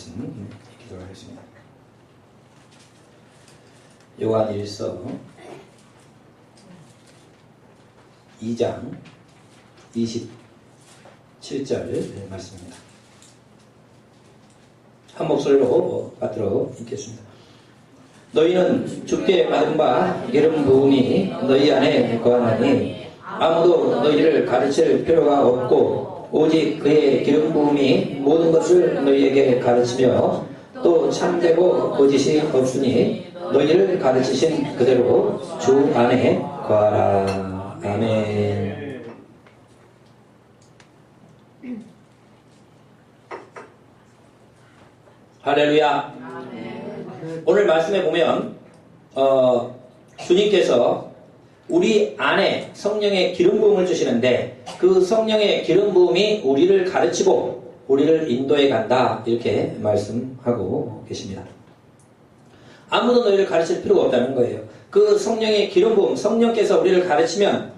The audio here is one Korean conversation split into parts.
기도를 하겠습니다. 요한일서 2장 27절 말씀입니다. 한 목소리로 받들어 읽겠습니다. 너희는 주께 받은 바 기름 부음이 너희 안에 거하나니 아무도 너희를 가르칠 필요가 없고 오직 그의 기름 부음이 모든 것을 너희에게 가르치며 또 참되고 거짓이 없으니 너희를 가르치신 그대로 주 안에 거하라. 아멘. 할렐루야. 오늘 말씀에 보면 주님께서 우리 안에 성령의 기름 부음을 주시는데 그 성령의 기름 부음이 우리를 가르치고 우리를 인도해 간다, 이렇게 말씀하고 계십니다. 아무도 너희를 가르칠 필요가 없다는 거예요. 그 성령의 기름 부음, 성령께서 우리를 가르치면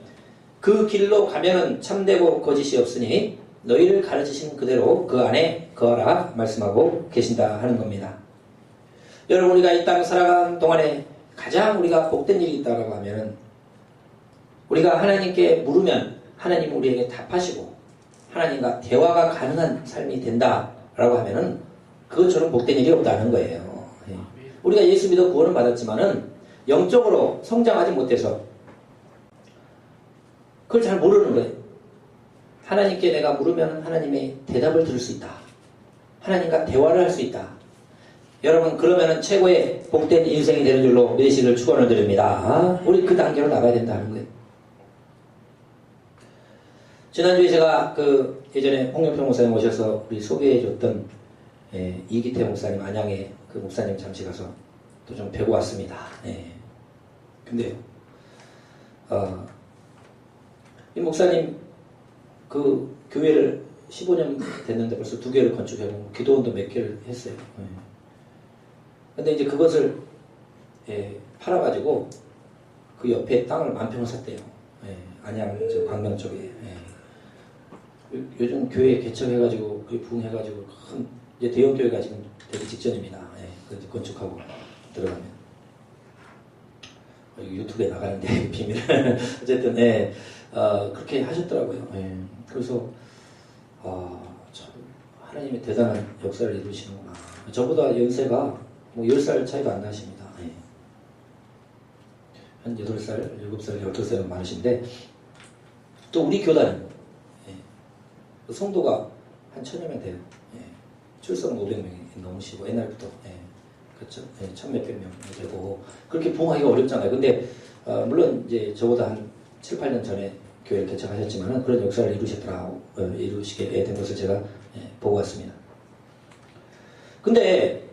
그 길로 가면은 참되고 거짓이 없으니 너희를 가르치신 그대로 그 안에 거하라 말씀하고 계신다 하는 겁니다. 여러분, 우리가 이 땅 살아가는 동안에 가장 우리가 복된 일이 있다고 하면은 우리가 하나님께 물으면 하나님 우리에게 답하시고 하나님과 대화가 가능한 삶이 된다라고 하면은 그것처럼 복된 일이 없다는 거예요. 우리가 예수 믿어 구원을 받았지만은 영적으로 성장하지 못해서 그걸 잘 모르는 거예요. 하나님께 내가 물으면 하나님의 대답을 들을 수 있다. 하나님과 대화를 할 수 있다. 여러분, 그러면은 최고의 복된 인생이 되는 줄로 믿으시기를 축원을 드립니다. 우리 그 단계로 나가야 된다는 거예요. 지난주에 제가 예전에 홍영평 목사님 오셔서 우리 소개해줬던 이기태 목사님, 안양에 그 목사님 잠시 가서 또 좀 뵈고 왔습니다. 근데 이 목사님 그 교회를 15년 됐는데 벌써 2개를 건축하고 기도원도 몇 개를 했어요. 근데 이제 그것을 팔아가지고 그 옆에 땅을 10,000평을 샀대요. 안양 광명 쪽에. 요즘 교회 개척해가지고 부흥해가지고 큰 이제 대형 교회가 지금 되기 직전입니다. 건축하고 들어가면 유튜브에 나가는데 비밀. 어쨌든 그렇게 하셨더라고요. 그래서 참 하나님의 대단한 역사를 이루시는구나. 저보다 연세가 뭐 10살 차이도 안 나십니다. 한 8살, 7살, 12살 많으신데 또 우리 교단은 성도가 한 1,000여 명 돼요. 출석 500명이 넘으시고 옛날부터 그렇죠. 1,000몇백 명 되고 그렇게 부흥하기가 어렵잖아요. 근데 물론 이제 저보다 한 7, 8년 전에 교회를 개척하셨지만은 그런 역사를 이루시게 된 것을 제가 보고 왔습니다. 근데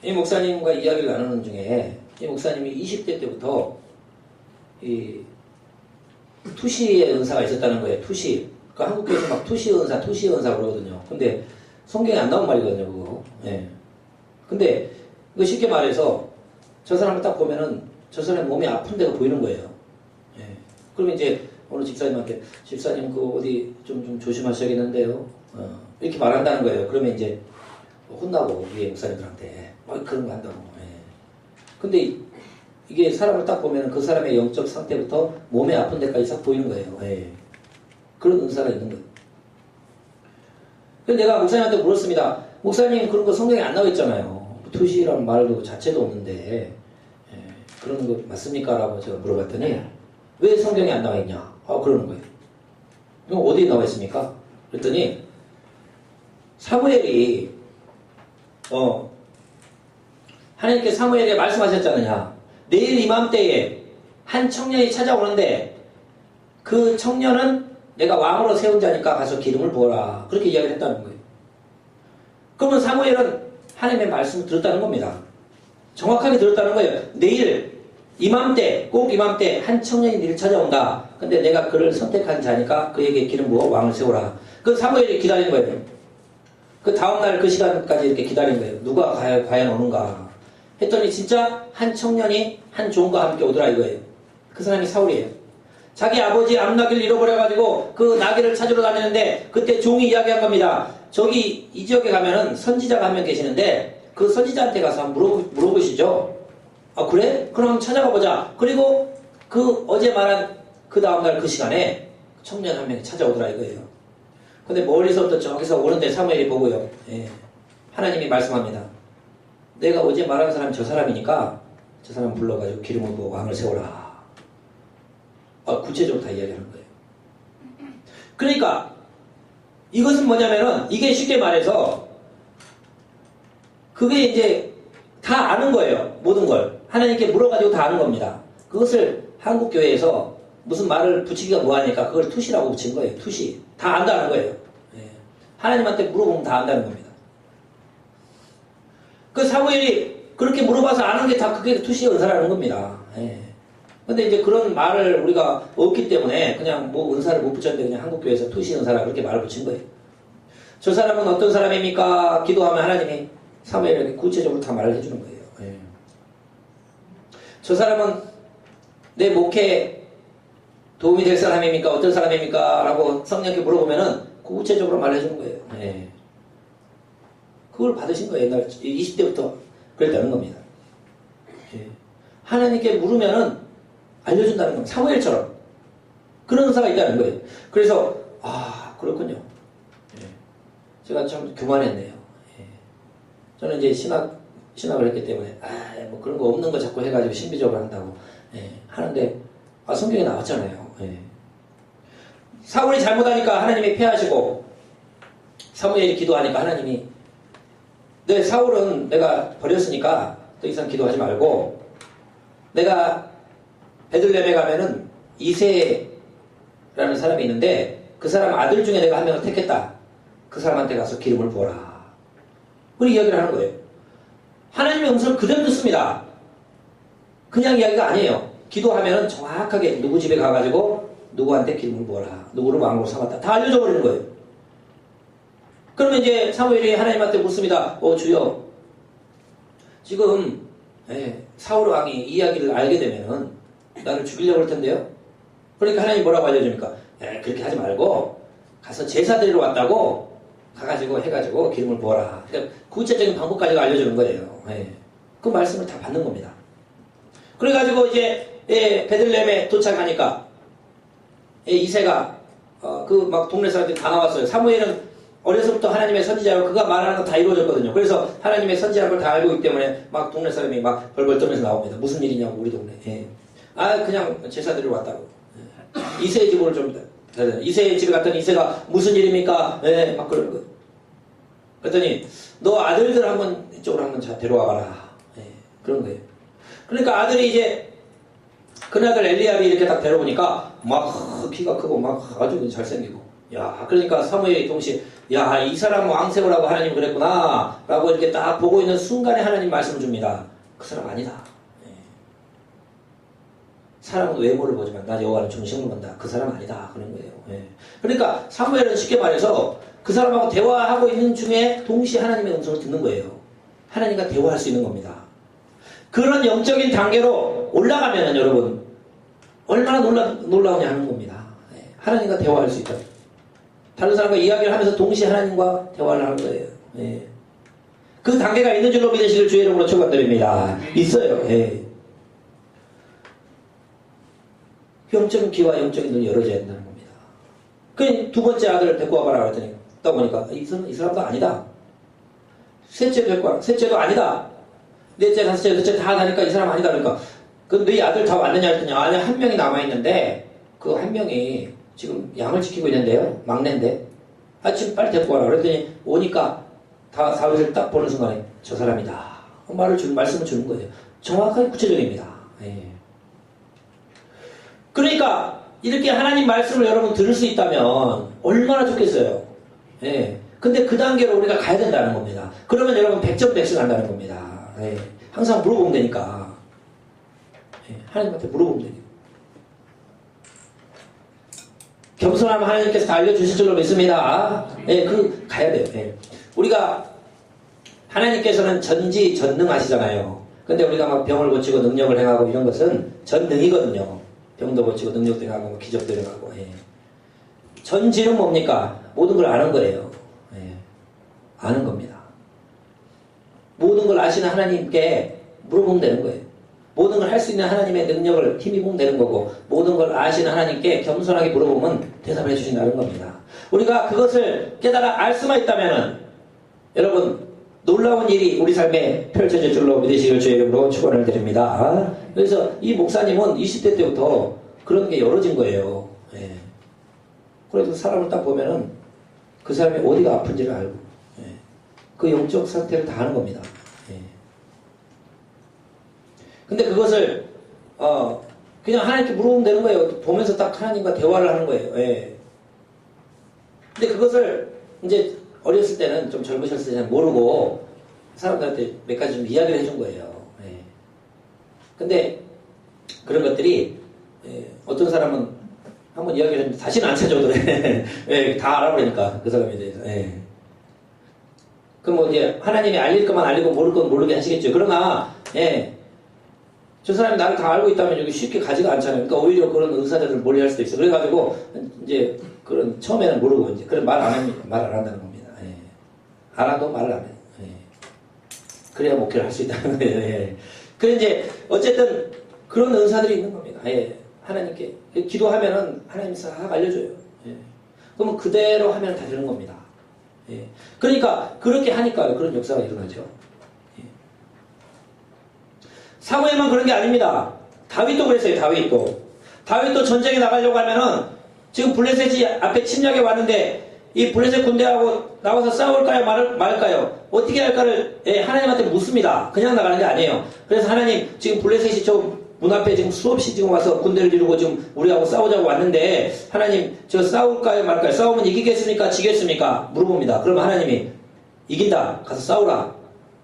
이 목사님과 이야기를 나누는 중에 이 목사님이 20대 때부터 이 투시의 은사가 있었다는 거예요. 투시. 그 한국교회에서 막 투시 은사 그러거든요. 근데 성경에 안 나온 말이거든요, 그거. 근데 이거 쉽게 말해서 저 사람을 딱 보면은 저 사람 몸이 아픈 데가 보이는 거예요. 그러면 이제 어느 집사님한테 집사님 그 어디 좀 조심하셔야겠는데요. 이렇게 말한다는 거예요. 그러면 이제 혼나고 위에 목사님들한테 그런 거 한다고. 근데 이게 사람을 딱 보면 그 사람의 영적 상태부터 몸에 아픈 데까지 싹 보이는 거예요. 그런 은사가 있는 거예요. 그래서 내가 목사님한테 물었습니다. 목사님, 그런 거 성경에 안 나와 있잖아요. 투시라는 말도 자체도 없는데 그런 거 맞습니까? 라고 제가 물어봤더니 왜 성경에 안 나와 있냐? 그러는 거예요. 그럼 어디에 나와 있습니까? 그랬더니 사무엘이 하나님께 사무엘에게 말씀하셨잖느냐. 내일 이맘때에 한 청년이 찾아오는데 그 청년은 내가 왕으로 세운 자니까 가서 기름을 부어라. 그렇게 이야기를 했다는 거예요. 그러면 사무엘은 하나님의 말씀을 들었다는 겁니다. 정확하게 들었다는 거예요. 내일 이맘때, 꼭 이맘때 한 청년이 니를 찾아온다. 근데 내가 그를 선택한 자니까 그에게 기름 부어 왕을 세우라. 그 사무엘이 기다린 거예요. 그 다음날 그 시간까지 이렇게 기다린 거예요. 누가 과연 오는가 했더니 진짜 한 청년이 한 종과 함께 오더라 이거예요. 그 사람이 사울이에요. 자기 아버지 암나귀를 잃어버려가지고 그 나귀를 찾으러 다니는데 그때 종이 이야기한 겁니다. 저기 이 지역에 가면은 선지자가 한 명 계시는데 그 선지자한테 가서 한번 물어보시죠. 아, 그래? 그럼 한번 찾아가 보자. 그리고 그 어제 말한 그 다음날 그 시간에 청년 한 명이 찾아오더라 이거예요. 근데 멀리서부터 저기서 오는데 사무엘이 보고요. 예. 하나님이 말씀합니다. 내가 어제 말한 사람이 저 사람이니까 저 사람 불러가지고 기름을 부어 왕을 세워라. 구체적으로 다 이야기하는 거예요. 그러니까 이것은 뭐냐면은 이게 쉽게 말해서 그게 이제 다 아는 거예요. 모든 걸. 하나님께 물어가지고 다 아는 겁니다. 그것을 한국교회에서 무슨 말을 붙이기가 뭐하니까 그걸 투시라고 붙인 거예요. 투시. 다 안다는 거예요. 예. 하나님한테 물어보면 다 안다는 겁니다. 그 사무엘이 그렇게 물어봐서 아는 게 다 그게 투시 은사라는 겁니다. 예. 근데 이제 그런 말을 우리가 없기 때문에 그냥 뭐 은사를 못 붙였는데 그냥 한국교회에서 투시 은사라 그렇게 말을 붙인 거예요. 저 사람은 어떤 사람입니까? 기도하면 하나님이 사무엘에게 구체적으로 다 말을 해주는 거예요. 예. 저 사람은 내 목회에 도움이 될 사람입니까? 어떤 사람입니까? 라고 성령께 물어보면은 구체적으로 말해주는 거예요. 예. 그걸 받으신 거예요. 옛날 20대부터 그랬다는 겁니다. 예. 하나님께 물으면은 알려준다는 겁니다. 사무엘처럼. 그런 은사가 있다는 거예요. 그래서, 그렇군요. 예. 제가 참 교만했네요. 예. 저는 이제 신학을 했기 때문에, 뭐 그런 거 없는 거 자꾸 해가지고 신비적으로 한다고. 예. 하는데, 성경에 나왔잖아요. 예. 사울이 잘못하니까 하나님이 패하시고, 사무엘이 기도하니까 하나님이, 사울은 내가 버렸으니까 더 이상 기도하지 말고, 내가 베들레헴에 가면은 이새라는 사람이 있는데 그 사람 아들 중에 내가 한 명을 택했다. 그 사람한테 가서 기름을 부어라. 우리 이야기를 하는 거예요. 하나님의 음성을 그대로 듣습니다. 그냥 이야기가 아니에요. 기도하면은 정확하게 누구 집에 가가지고 누구한테 기름을 부어라. 누구를 왕으로 삼았다. 다 알려줘 버리는 거예요. 그러면 이제 사무엘이 하나님한테 묻습니다. 주여, 지금 사울 왕이 이 이야기를 알게 되면은 나를 죽이려고 할 텐데요. 그러니까 하나님 뭐라고 알려줍니까? 그렇게 하지 말고 가서 제사 드리러 왔다고 가가지고 해가지고 기름을 부어라. 그러니까 구체적인 방법까지 알려주는 거예요. 그 말씀을 다 받는 겁니다. 그래가지고 이제 베들레헴에 도착하니까 이새가 그 막 동네 사람들이 다 나왔어요. 사무엘은 어려서부터 하나님의 선지자로 그가 말하는 거 다 이루어졌거든요. 그래서 하나님의 선지자라는 걸 다 알고 있기 때문에 막 동네 사람이 막 벌벌 떨면서 나옵니다. 무슨 일이냐고 우리 동네. 그냥 제사 드리러 왔다고. 이새의 집으로 좀 이새의 집에 갔더니 이새가 무슨 일입니까? 막 그러는 거예요. 그랬더니 너 아들들 한번 이쪽으로 한번 데려와 봐라. 그런 거예요. 그러니까 아들이 이제 그나들 엘리압이 이렇게 딱 데려오니까 막 키가 크고 막 아주 잘생기고. 야, 그러니까 사무엘이 동시에 이 사람 왕 세우라고 하나님 그랬구나 라고 이렇게 딱 보고 있는 순간에 하나님 말씀을 줍니다. 그 사람 아니다. 사람은 외모를 보지만 나 여호와는 중심을 본다. 그 사람 아니다. 그런 거예요. 그러니까 사무엘은 쉽게 말해서 그 사람하고 대화하고 있는 중에 동시에 하나님의 음성을 듣는 거예요. 하나님과 대화할 수 있는 겁니다. 그런 영적인 단계로 올라가면은 여러분 얼마나 놀라우냐 하는 겁니다. 하나님과 대화할 수 있다. 다른 사람과 이야기를 하면서 동시에 하나님과 대화를 하는 거예요. 그 단계가 있는 줄로 믿으시길 주의 이름으로 축원드립니다. 있어요. 영적인 귀와 영적인 눈이 열어져야 된다는 겁니다. 그 두 번째 아들을 데리고 와봐라 그랬더니 딱 보니까 이 사람도 아니다. 셋째 데리고 와라. 셋째도 아니다. 넷째, 다섯째, 넷째 다 가니까 이 사람 아니다. 그러니까 너희 아들 다 왔느냐 했더니 아니 한 명이 남아있는데 그 한 명이 지금 양을 지키고 있는데요. 막내인데 지금 빨리 데리고 와라. 그랬더니 오니까 다 사울을 딱 보는 순간에 저 사람이다. 말씀을 주는 거예요. 정확하게 구체적입니다. 그러니까 이렇게 하나님 말씀을 여러분 들을 수 있다면 얼마나 좋겠어요. 근데 그 단계로 우리가 가야 된다는 겁니다. 그러면 여러분 100점 100승 한다는 겁니다. 항상 물어보면 되니까. 하나님한테 물어보면 되니까. 겸손하면 하나님께서 다 알려주실 줄로 믿습니다. 가야 돼요. 우리가 하나님께서는 전지전능하시잖아요. 근데 우리가 막 병을 고치고 능력을 행하고 이런 것은 전능이거든요. 병도 고치고 능력도 행하고 기적도 행하고. 전지는 뭡니까? 모든 걸 아는 거예요. 아는 겁니다. 모든 걸 아시는 하나님께 물어보면 되는 거예요. 모든 걸 할 수 있는 하나님의 능력을 힘입으면 되는 거고, 모든 걸 아시는 하나님께 겸손하게 물어보면 대답해 주신다는 겁니다. 우리가 그것을 깨달아 알 수만 있다면은 여러분 놀라운 일이 우리 삶에 펼쳐질 줄로 믿으시길 주의 이름으로 축원을 드립니다. 그래서 이 목사님은 20대 때부터 그런 게 열어진 거예요. 예. 그래서 사람을 딱 보면은 그 사람이 어디가 아픈지를 알고, 예. 그 영적 상태를 다 아는 겁니다. 예. 근데 그것을 그냥 하나님께 물어보면 되는 거예요. 보면서 딱 하나님과 대화를 하는 거예요. 예. 근데 그것을 이제 어렸을 때는 좀 젊으셨을 때는 모르고 사람들한테 몇 가지 좀 이야기를 해준 거예요. 예. 근데 그런 것들이 어떤 사람은 한번 이야기를 했는데 다시는 안 찾아오더래. 예, 다 알아버리니까 그 사람에 대해서. 예. 그럼 뭐 이제 하나님이 알릴 것만 알리고 모를 건 모르게 하시겠죠. 그러나 예. 저 사람이 나를 다 알고 있다면 여기 쉽게 가지가 않잖아요. 그러니까 오히려 그런 의사들을 몰리할 수도 있어. 그래가지고 이제 그런 처음에는 모르고 이제 그런 말 안 합니다. 말 안 한다는 겁니다. 예. 알아도 말을 안 해요. 예. 그래야 목회를 할 수 있다는 거예요. 예. 그래 이제 어쨌든 그런 의사들이 있는 겁니다. 예. 하나님께 기도하면은 하나님이 싹 알려줘요. 예. 그러면 그대로 하면 다 되는 겁니다. 예. 그러니까 그렇게 하니까 그런 역사가 일어나죠. 사무엘만 그런 게 아닙니다. 다윗도 그랬어요. 다윗도 전쟁에 나가려고 하면은 지금 블레셋이 앞에 침략해 왔는데 이 블레셋 군대하고 나와서 싸울까요 말까요? 어떻게 할까를 하나님한테 묻습니다. 그냥 나가는 게 아니에요. 그래서 하나님 지금 블레셋이 저 문 앞에 지금 수없이 지금 와서 군대를 이루고 지금 우리하고 싸우자고 왔는데 하나님 저 싸울까요 말까요? 싸우면 이기겠습니까? 지겠습니까? 물어봅니다. 그러면 하나님이 이긴다. 가서 싸우라.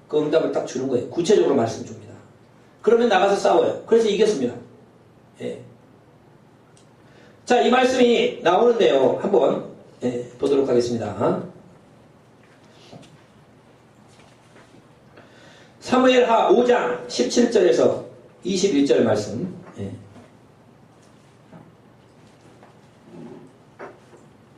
그 응답을 딱 주는 거예요. 구체적으로 말씀 줍니다. 그러면 나가서 싸워요. 그래서 이겼습니다. 예. 자, 이 말씀이 나오는데요. 한번 보도록 하겠습니다. 사무엘하 5장 17절에서 21절 말씀. 예.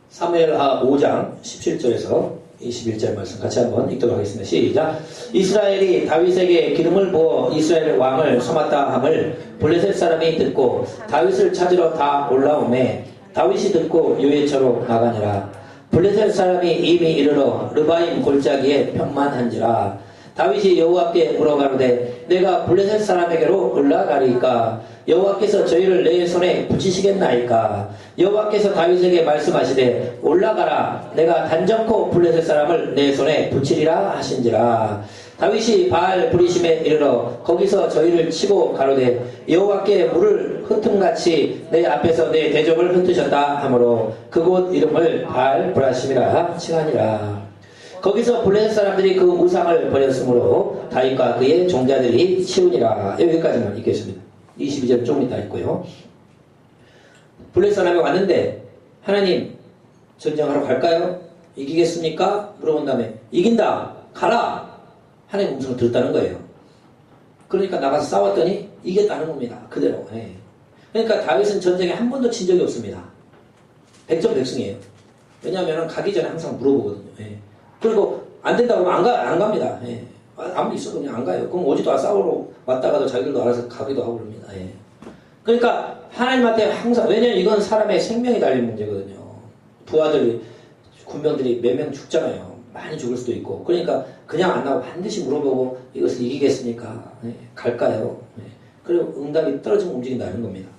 사무엘하 5장 17절에서 21절 말씀 같이 한번 읽도록 하겠습니다. 시작. 이스라엘이 다윗에게 기름을 부어 이스라엘 왕을 삼았다 함을 블레셋 사람이 듣고 다윗을 찾으러 다 올라오매 다윗이 듣고 요예처로 나가니라. 블레셋 사람이 이미 이르러 르바임 골짜기에 편만한지라. 다윗이 여호와께 물어가로되 내가 블레셋 사람에게로 올라가리까? 여호와께서 저희를 내 손에 붙이시겠나이까? 여호와께서 다윗에게 말씀하시되 올라가라. 내가 단정코 블레셋 사람을 내 손에 붙이리라 하신지라. 다윗이 바알 브리심에 이르러 거기서 저희를 치고 가로되 여호와께 물을 흩음같이 내 앞에서 내 대적을 흩으셨다 하므로 그곳 이름을 바알 브라심이라 칭하니라. 거기서 블레셋 사람들이 그 우상을 버렸으므로 다윗과 그의 종자들이 치우니라. 여기까지만 읽겠습니다. 22절 조금 이따 읽고요. 블레셋 사람이 왔는데 하나님 전쟁하러 갈까요? 이기겠습니까? 물어본 다음에 이긴다. 가라. 하나님 음성을 들었다는 거예요. 그러니까 나가서 싸웠더니 이겼다는 겁니다. 그대로. 예. 그러니까 다윗은 전쟁에 한 번도 진 적이 없습니다. 백전백승이에요. 왜냐하면 가기 전에 항상 물어보거든요. 예. 그리고 안 된다고 하면 안 갑니다. 예. 아무리 있어도 그냥 안 가요. 그럼 오지도 싸우러 왔다가도 자기들도 알아서 가기도 하고 그럽니다. 예. 그러니까 하나님한테 항상, 왜냐면 이건 사람의 생명이 달린 문제거든요. 부하들이, 군병들이 몇 명 죽잖아요. 많이 죽을 수도 있고. 그러니까 그냥 안 나오고 반드시 물어보고 이것을 이기겠습니까? 예. 갈까요? 예. 그리고 응답이 떨어지면 움직인다는 겁니다.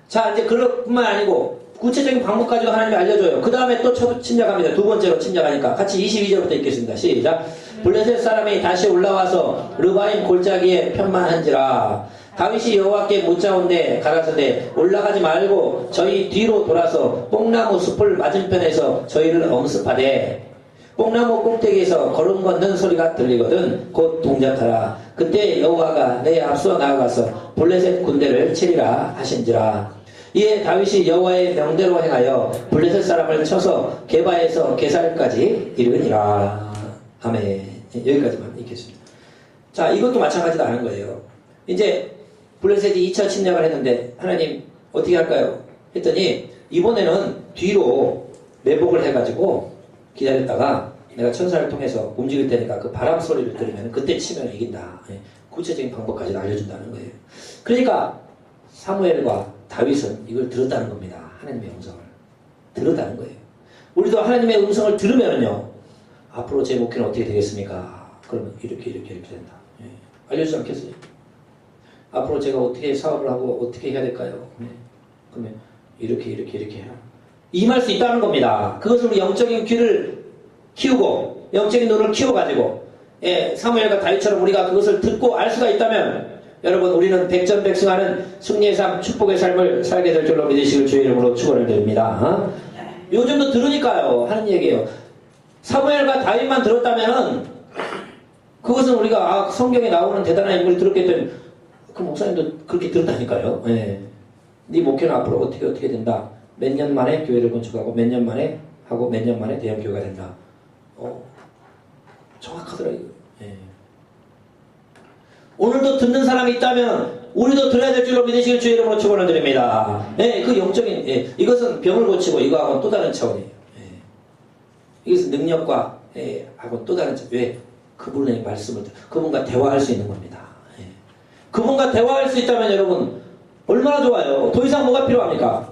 자, 이제 그것뿐만 아니고 구체적인 방법까지도 하나님이 알려줘요. 그 다음에 또 침략합니다. 두 번째로 침략하니까 같이 22절부터 읽겠습니다. 시작. 블레셋 사람이 다시 올라와서 르바임 골짜기에 편만한지라. 다윗이 여호와께 묻자온데 가라사대 올라가지 말고 저희 뒤로 돌아서 뽕나무 숲을 맞은편에서 저희를 엄습하되 뽕나무 꼭대기에서 걸음 걷는 소리가 들리거든 곧 동작하라. 그때 여호와가 내 앞서 나아가서 블레셋 군대를 치리라 하신지라. 이에 다윗이 여호와의 명대로 행하여 블레셋 사람을 쳐서 게바에서 게살까지 이르니라. 아멘. 여기까지만 읽겠습니다. 자, 이것도 마찬가지도 하는 거예요. 이제 블레셋이 2차 침략을 했는데 하나님 어떻게 할까요? 했더니 이번에는 뒤로 매복을 해가지고 기다렸다가 내가 천사를 통해서 움직일 테니까 그 바람 소리를 들으면 그때 치면 이긴다. 예. 구체적인 방법까지 알려준다는 거예요. 그러니까 사무엘과 다윗은 이걸 들었다는 겁니다. 하나님의 음성을 들었다는 거예요. 우리도 하나님의 음성을 들으면요, 앞으로 제 목회는 어떻게 되겠습니까? 그러면 이렇게 된다. 예. 알려주지 않겠어요? 앞으로 제가 어떻게 사업을 하고 어떻게 해야 될까요? 예. 그러면 이렇게 해라. 임할 수 있다는 겁니다. 그것을 우리 영적인 귀를 키우고 영적인 눈을 키워가지고, 예, 사무엘과 다윗처럼 우리가 그것을 듣고 알 수가 있다면 여러분, 우리는 백전백승하는 승리의 삶, 축복의 삶을 살게 될 줄로 믿으시길 주의 이름으로 축원을 드립니다. 어? 요즘도 들으니까요, 하는 얘기예요. 사무엘과 다윗만 들었다면은 그것은 우리가 성경에 나오는 대단한 인물을 들었겠더니 그 목사님도 그렇게 들었다니까요. 예. 네 목회는 앞으로 어떻게 된다. 몇 년 만에 교회를 건축하고 몇 년 만에 하고 몇 년 만에 대형 교회가 된다. 정확하더라고요. 예. 오늘도 듣는 사람이 있다면 우리도 들어야 될 줄로 믿으시길 주의 이름으로 축원을 드립니다. 예, 그 영적인, 예, 이것은 병을 고치고 이거하고는 또 다른 차원이에요. 예. 이것은 능력과, 예, 하고 또 다른 차원. 왜? 그분의 말씀을, 그분과 대화할 수 있는 겁니다. 예. 그분과 대화할 수 있다면 여러분 얼마나 좋아요. 더 이상 뭐가 필요합니까?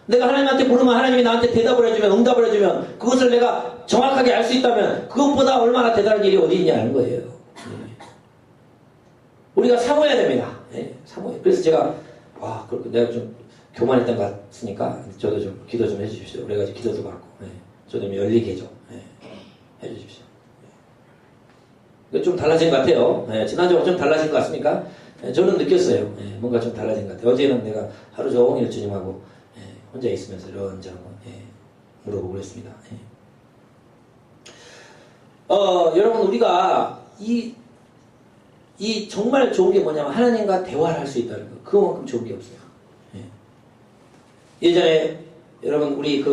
내가 하나님한테 부르면 하나님이 나한테 대답을 해주면, 응답을 해주면, 그것을 내가 정확하게 알 수 있다면 그것보다 얼마나 대단한 일이 어디 있냐는 거예요. 우리가 사모해야 됩니다. 예, 사모해. 그래서 제가, 그렇게 내가 좀 교만했던 것 같으니까 저도 좀 기도 좀 해주십시오. 그래가지고 기도도 받고, 예, 저도 좀 열리게 좀, 예, 해주십시오. 예. 좀 달라진 것 같아요. 예, 지난주하고 좀 달라진 것 같습니까? 예, 저는 느꼈어요. 예, 뭔가 좀 달라진 것 같아요. 어제는 내가 하루 종일 주님하고, 예, 혼자 있으면서 이런저런 거, 예, 물어보고 그랬습니다. 예. 여러분, 우리가 이 정말 좋은 게 뭐냐면 하나님과 대화를 할 수 있다는 거. 그거만큼 좋은 게 없어요. 예. 예전에 여러분 우리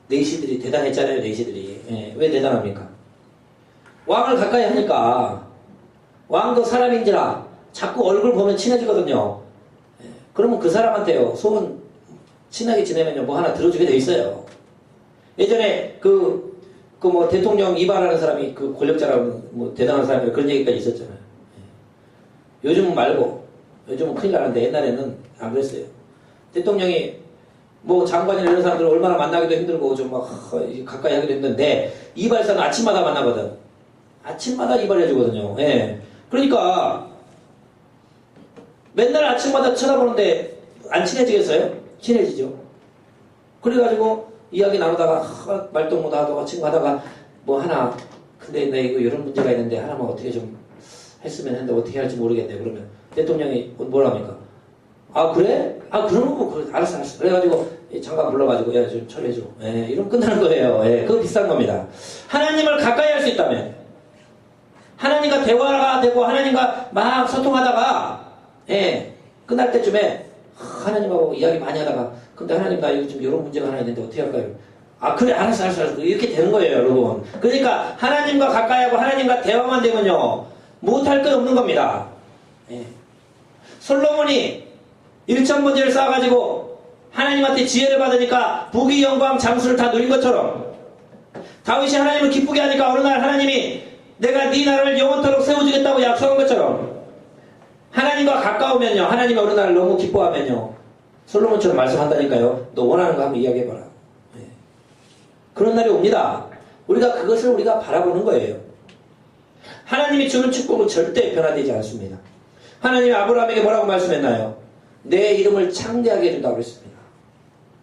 내시들이 대단했잖아요. 내시들이. 예. 왜 대단합니까? 왕을 가까이 하니까 왕도 사람인지라 자꾸 얼굴 보면 친해지거든요. 예. 그러면 그 사람한테요, 소원 친하게 지내면요, 뭐 하나 들어주게 돼 있어요. 예전에 뭐 대통령 이발하는 사람이 그 권력자라고 뭐 대단한 사람이 그런 얘기까지 있었잖아요. 예. 요즘은 말고, 요즘은 큰일 나는데 옛날에는 안 그랬어요. 대통령이 뭐 장관이나 이런 사람들을 얼마나 만나기도 힘들고 좀 막 가까이 하기도 힘든데 이발사는 아침마다 만나거든. 아침마다 이발해주거든요. 예. 그러니까 맨날 아침마다 쳐다보는데 안 친해지겠어요? 친해지죠. 그래가지고 이야기 나누다가 말동무도 하다가 친구 하다가 뭐 하나, 근데 나 이거 이런 문제가 있는데 하나만 어떻게 좀 했으면 했는데 어떻게 할지 모르겠네. 그러면 대통령이 뭐랍니까? 그래? 그러면 뭐 그래. 알았어. 그래가지고 장관 불러가지고 야 좀 처리해줘. 예, 이러면 끝나는 거예요. 예, 그거 비싼 겁니다. 하나님을 가까이 할 수 있다면, 하나님과 대화가 되고 하나님과 막 소통하다가, 예, 끝날 때쯤에 하나님하고 이야기 많이 하다가, 근데 하나님 나 요즘 이런 문제가 하나 있는데 어떻게 할까요? 그래, 알았어. 이렇게 되는 거예요, 여러분. 그러니까 하나님과 가까이 하고 하나님과 대화만 되면요, 못할 건 없는 겁니다. 예. 솔로몬이 1,000번째를 쌓아가지고 하나님한테 지혜를 받으니까 부귀 영광 장수를 다 누린 것처럼, 다윗이 하나님을 기쁘게 하니까 어느 날 하나님이 내가 네 나라를 영원토록 세워주겠다고 약속한 것처럼, 하나님과 가까우면요, 하나님이 어느 날 너무 기뻐하면요, 솔로몬처럼 말씀한다니까요. 너 원하는 거 한번 이야기해봐라. 네. 그런 날이 옵니다. 그것을 우리가 바라보는 거예요. 하나님이 주는 축복은 절대 변화되지 않습니다. 하나님이 아브라함에게 뭐라고 말씀했나요? 내 이름을 창대하게 해준다고 그랬습니다.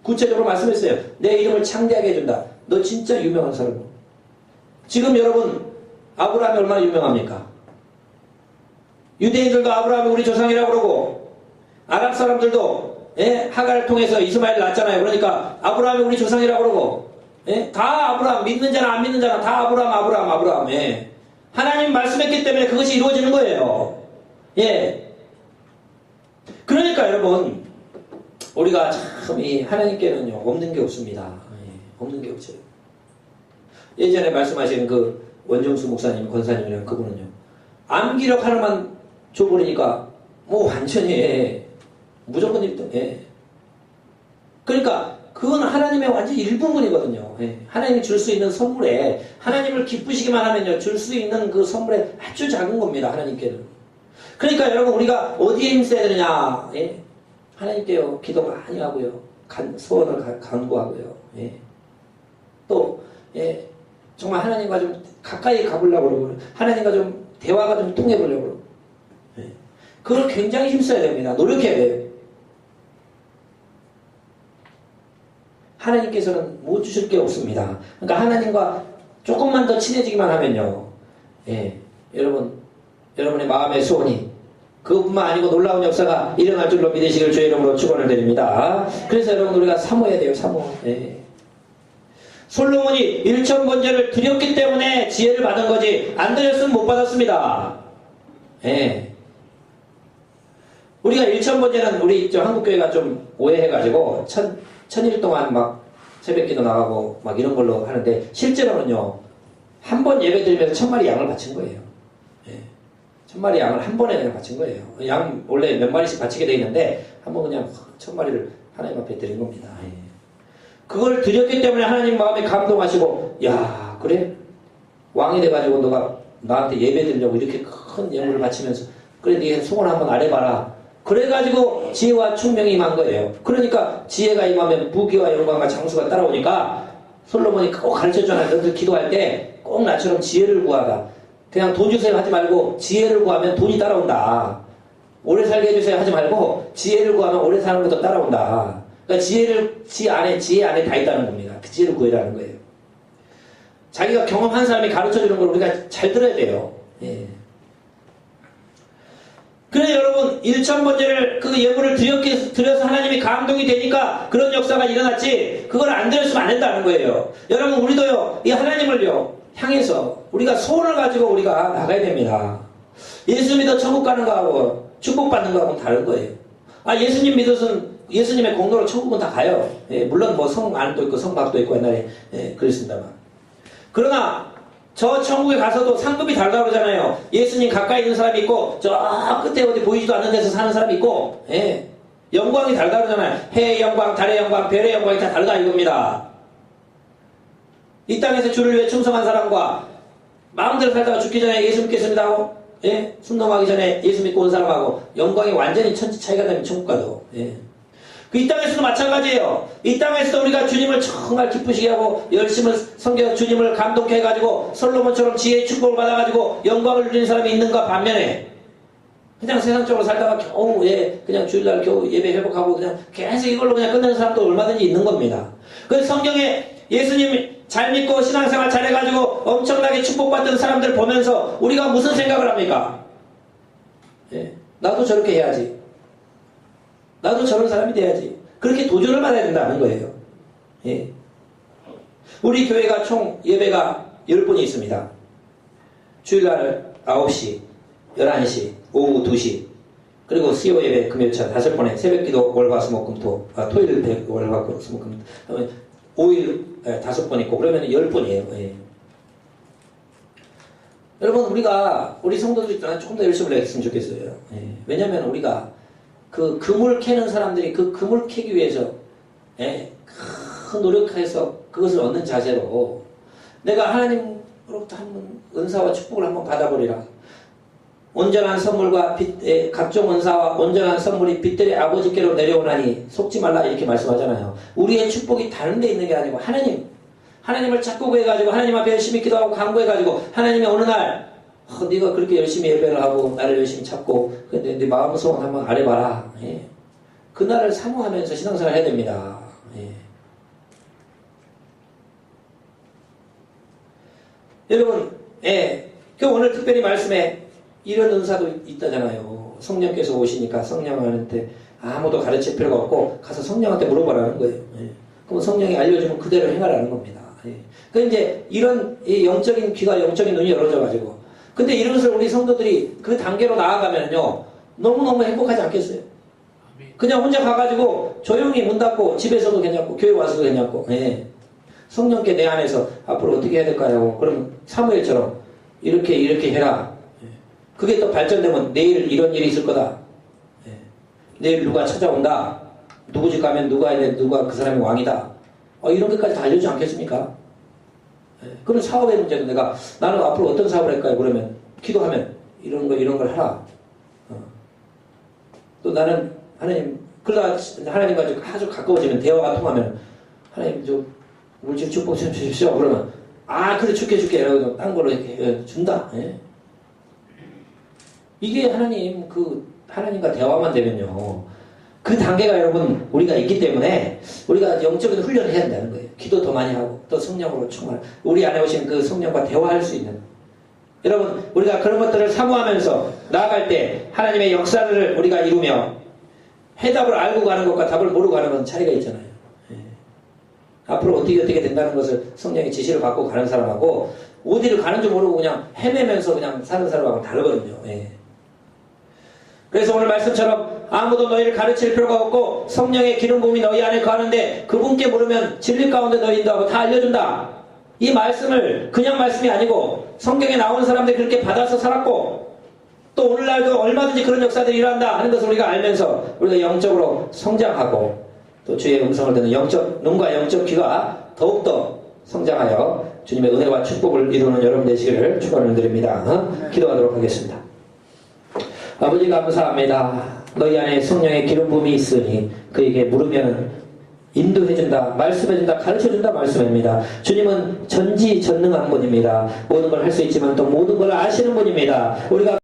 구체적으로 말씀했어요. 내 이름을 창대하게 해준다. 너 진짜 유명한 사람. 지금 여러분, 아브라함이 얼마나 유명합니까? 유대인들도 아브라함이 우리 조상이라고 그러고, 아랍 사람들도, 예, 하갈을 통해서 이스마엘을 낳았잖아요. 그러니까 아브라함이 우리 조상이라고 그러고, 예, 다 아브라함, 믿는 자나 안 믿는 자나 다 아브라함. 예. 하나님 말씀했기 때문에 그것이 이루어지는 거예요. 예. 그러니까 여러분, 우리가 참 이 하나님께는요, 없는 게 없습니다. 예, 없는 게 없어요. 예전에 말씀하신 그 원정수 목사님, 권사님이랑 그분은요, 암기력 하나만 줘버리니까 뭐 완전히 무조건 1등. 예. 그러니까 그건 하나님의 완전 일부분이거든요. 예. 하나님이 줄 수 있는 선물에 하나님을 기쁘시기만 하면요 줄 수 있는 그 선물에 아주 작은 겁니다. 하나님께는. 그러니까 여러분 우리가 어디에 힘써야 되느냐? 예? 하나님께요 기도 많이 하고요 소원을 간구하고요. 예. 또 예. 정말 하나님과 좀 가까이 가보려고 그러고 하나님과 좀 대화가 좀 통해보려고 그러고 예. 그걸 굉장히 힘써야 됩니다. 노력해야 돼요. 하나님께서는 못 주실 게 없습니다. 그러니까 하나님과 조금만 더 친해지기만 하면요. 예, 여러분의 마음의 소원이 그것뿐만 아니고 놀라운 역사가 일어날 줄로 믿으시길 주의 이름으로 축원을 드립니다. 그래서 여러분 우리가 사모해야 돼요. 사모. 예. 솔로몬이 1000번제를 드렸기 때문에 지혜를 받은 거지 안 드렸으면 못 받았습니다. 예. 우리가 1000번제는 우리 한국교회가 좀 오해해가지고 1000일 동안 막 새벽기도 나가고 막 이런 걸로 하는데 실제로는요 한 번 예배 드리면서 1000마리 양을 바친 거예요. 예. 1000마리 양을 한 번에 그냥 바친 거예요. 양 원래 몇 마리씩 바치게 돼 있는데 한 번 그냥 1000마리를 하나님 앞에 드린 겁니다. 예. 그걸 드렸기 때문에 하나님 마음에 감동하시고 야 그래? 왕이 돼가지고 너가 나한테 예배 드리려고 이렇게 큰 예물을 바치면서 그래 네 소원 한번 아뢰봐라. 그래가지고 지혜와 총명이 임한 거예요. 그러니까 지혜가 임하면 부귀와 영광과 장수가 따라오니까 솔로몬이 꼭 가르쳐주잖아요. 너희들 기도할 때 꼭 나처럼 지혜를 구하라. 그냥 돈 주세요 하지 말고 지혜를 구하면 돈이 따라온다. 오래 살게 해주세요 하지 말고 지혜를 구하면 오래 사는 것도 따라온다. 그러니까 지혜 안에 다 있다는 겁니다. 그 지혜를 구해라는 거예요. 자기가 경험한 사람이 가르쳐주는 걸 우리가 잘 들어야 돼요. 예. 그래 여러분 1000번제를 그 예물을 드려서 하나님이 감동이 되니까 그런 역사가 일어났지 그걸 안 드렸으면 안 된다는 거예요. 여러분 우리도요 이 하나님을요 향해서 우리가 소원을 가지고 우리가 나가야 됩니다. 예수 믿어 천국 가는 거하고 축복받는 거하고는 다른 거예요. 예수님 믿어서는 예수님의 공로로 천국은 다 가요. 예, 물론 뭐 성 안도 있고 성 밖도 있고 옛날에 그랬습니다만 그러나 저 천국에 가서도 상급이 다르다고 그러잖아요. 예수님 가까이 있는 사람이 있고 저 끝에 어디 보이지도 않는 데서 사는 사람이 있고 예. 영광이 다르다고 그러잖아요. 해의 영광, 달의 영광, 별의 영광이 다 다르다 이겁니다. 이 땅에서 주를 위해 충성한 사람과 마음대로 살다가 죽기 전에 예수 믿겠습니다 하고 예? 순종하기 전에 예수 믿고 온 사람하고 영광이 완전히 천지 차이가 나면 천국 가도 예. 이 땅에서도 마찬가지예요. 이 땅에서도 우리가 주님을 정말 기쁘시게 하고 열심을 섬겨 주님을 감동케 해가지고 솔로몬처럼 지혜의 축복을 받아가지고 영광을 누리는 사람이 있는가 반면에 그냥 세상적으로 살다가 겨우 그냥 주일날 겨우 예배 회복하고 그냥 계속 이걸로 그냥 끝내는 사람도 얼마든지 있는 겁니다. 그래서 성경에 예수님 잘 믿고 신앙생활 잘해가지고 엄청나게 축복받던 사람들 보면서 우리가 무슨 생각을 합니까? 예, 나도 저렇게 해야지. 나도 저런 사람이 돼야지. 그렇게 도전을 받아야 된다는 거예요. 예. 우리 교회가 총 예배가 10번이 있습니다. 주일날 9시, 11시, 오후 2시, 그리고 수요 예배 금요일 5번에 새벽기도 월화수목금토, 토요일 월화수목금 5일 5번 있고 그러면 10번이에요. 예. 여러분 우리 성도들이 조금 더 열심히 했으면 좋겠어요. 예. 왜냐하면 우리가 그 금을 캐는 사람들이 그 금을 캐기 위해서 큰 노력해서 그것을 얻는 자세로 내가 하나님으로부터 한번 은사와 축복을 한번 받아보리라. 온전한 선물과 각종 은사와 온전한 선물이 빛들의 아버지께로 내려오나니 속지 말라 이렇게 말씀하잖아요. 우리의 축복이 다른 데 있는 게 아니고 하나님을 찾고 구해가지고 하나님 앞에 열심히 기도하고 간구해가지고 하나님이 어느 날 네가 그렇게 열심히 예배를 하고 나를 열심히 찾고 근데 네 마음 소원 한번 아뢰봐라. 예. 그날을 사모하면서 신앙생활 해야 됩니다. 예. 여러분 그 오늘 특별히 말씀에 이런 은사도 있다잖아요. 성령께서 오시니까 성령한테 아무도 가르칠 필요가 없고 가서 성령한테 물어보라는 거예요. 예. 그럼 성령이 알려주면 그대로 행하라는 겁니다. 예. 그 이제 이런 영적인 귀가 영적인 눈이 열어져가지고 근데 이런 것을 우리 성도들이 그 단계로 나아가면요 너무너무 행복하지 않겠어요? 그냥 혼자 가가지고 조용히 문 닫고 집에서도 괜찮고 교회 와서도 괜찮고 예. 성령께 내 안에서 앞으로 어떻게 해야 될까요? 그럼 사무엘처럼 이렇게 해라. 예. 그게 또 발전되면 내일 이런 일이 있을 거다. 예. 내일 누가 찾아온다. 누구 집 가면 누가 있는데 누가 그 사람이 왕이다. 이런 것까지 다 알려주지 않겠습니까? 그런 사업의 문제도 나는 앞으로 어떤 사업을 할까요? 그러면 기도하면 이런 걸 하라. 또 나는 하나님 그러다 하나님과 아주 가까워지면 대화가 통하면 하나님 좀 물질 축복 좀 주십시오. 그러면 그래 줄게 이러고 딴 걸로 이렇게 준다. 이게 하나님과 대화만 되면요. 그 단계가 여러분 우리가 있기 때문에 우리가 영적인 훈련을 해야 된다는 거예요. 기도 더 많이 하고 또 성령으로 충만. 우리 안에 오신 그 성령과 대화할 수 있는. 여러분 우리가 그런 것들을 사모하면서 나아갈 때 하나님의 역사를 우리가 이루며 해답을 알고 가는 것과 답을 모르고 가는 건 차이가 있잖아요. 앞으로 어떻게 된다는 것을 성령의 지시를 받고 가는 사람하고 어디를 가는 줄 모르고 그냥 헤매면서 그냥 사는 사람하고 다르거든요. 그래서 오늘 말씀처럼 아무도 너희를 가르칠 필요가 없고 성령의 기름 부음이 너희 안에 거하는데 그분께 물으면 진리 가운데 너희 인도하고 다 알려준다. 이 말씀을 그냥 말씀이 아니고 성경에 나오는 사람들이 그렇게 받아서 살았고 또 오늘날도 얼마든지 그런 역사들이 일어난다 하는 것을 우리가 알면서 우리가 영적으로 성장하고 또 주의 음성을 듣는 영적 눈과 영적 귀가 더욱더 성장하여 주님의 은혜와 축복을 이루는 여러분 되시기를 축원을 드립니다. 기도하도록 하겠습니다. 아버지 감사합니다. 너희 안에 성령의 기름 부음이 있으니 그에게 물으면 인도해준다, 말씀해준다, 가르쳐준다 말씀입니다. 주님은 전지전능한 분입니다. 모든 걸 할 수 있지만 또 모든 걸 아시는 분입니다. 우리가